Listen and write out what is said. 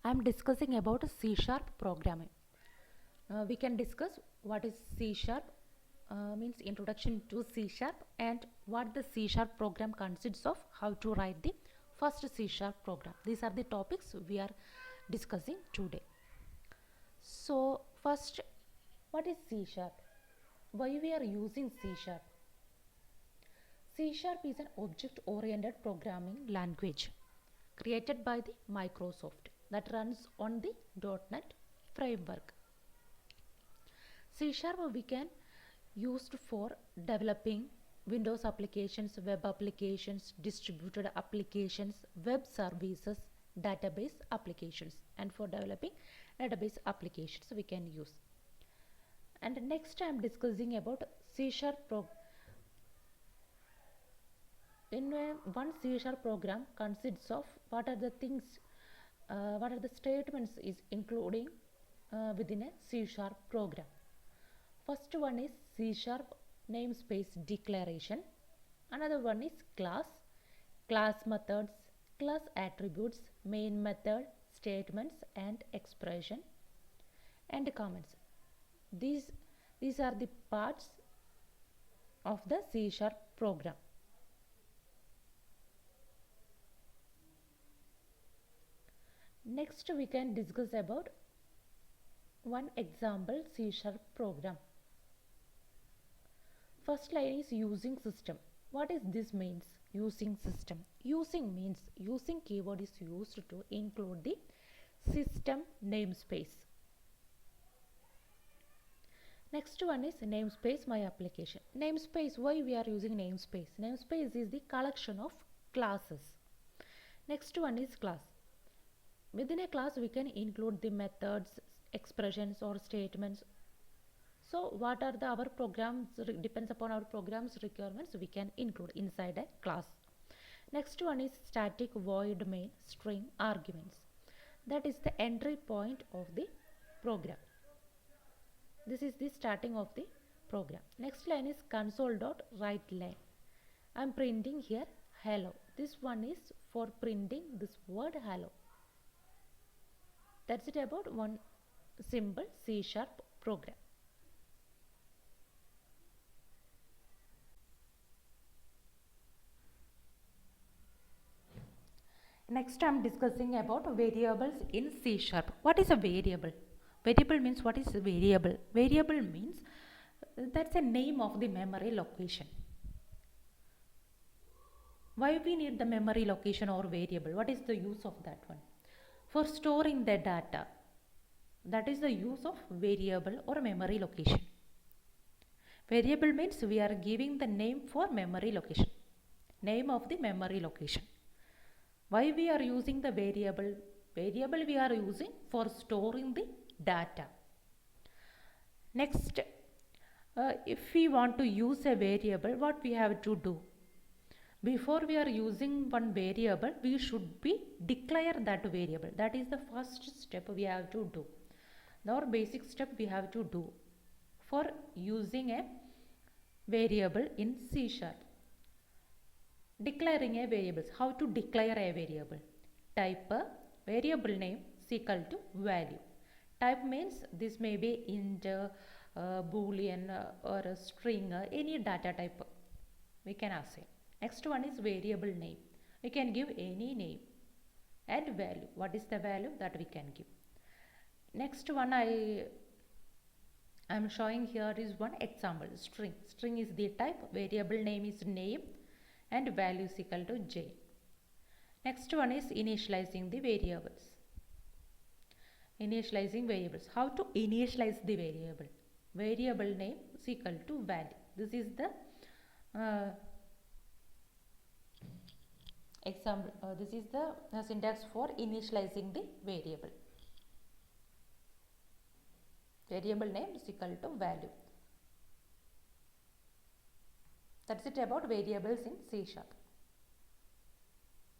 I am discussing about C sharp programming. We can discuss what is C sharp, means introduction to C sharp, and what the C sharp program consists of, how to write the first C sharp program. These are the topics we are discussing today. So first, what is C sharp? Why we are using C sharp? C sharp is an object-oriented programming language created by the Microsoft that runs on the .NET framework. C sharp we can used for developing Windows applications, web applications, distributed applications, web services, database applications, and for developing database applications we can use. And next I am discussing about C sharp one C sharp program consists of what are the things, what are the statements is including within a C sharp program. First one is C sharp namespace declaration. Another one is class methods, class attributes, main method, statements and expression and comments. These are the parts of the C sharp program. Next we can discuss about one example C sharp program. First line is using system. What is this means? Using system. Using means using keyword is used to include the system namespace. Next one is namespace my application. Namespace, why we are using namespace? Namespace is the collection of classes. Next one is class. Within a class we can include the methods, expressions or statements. So what are our programs, depends upon our program's requirements, we can include inside a class. Next one is static void main string arguments. That is the entry point of the program. This is the starting of the program. Next line is console.writeLine. I am printing here hello. This one is for printing this word hello. That's it about one simple C sharp program. Next I am discussing about variables in C sharp. What is a variable? Variable means what is a variable? Variable means that's a name of the memory location. Why we need the memory location or variable? What is the use of that one? For storing the data. That is the use of variable or memory location. Variable means we are giving the name for memory location. Name of the memory location. Why we are using the variable? Variable we are using for storing the data. Next, if we want to use a variable, what we have to do? Before we are using one variable, we should be declare that variable. That is the first step we have to do. Our basic step we have to do for using a variable in C sharp. Declaring a variable. How to declare a variable? Type a variable name is equal to value. Type means this may be integer, boolean or a string, any data type we can assign. Next one is variable name. We can give any name and value. What is the value that we can give? Next one I am showing here is one example, string. String is the type, variable name is name and value is equal to j. Next one is initializing the variables. Initializing variables. How to initialize the variable? Variable name is equal to value. This is the example. This is the syntax for initializing the variable. Variable name is equal to value. That's it about variables in C sharp.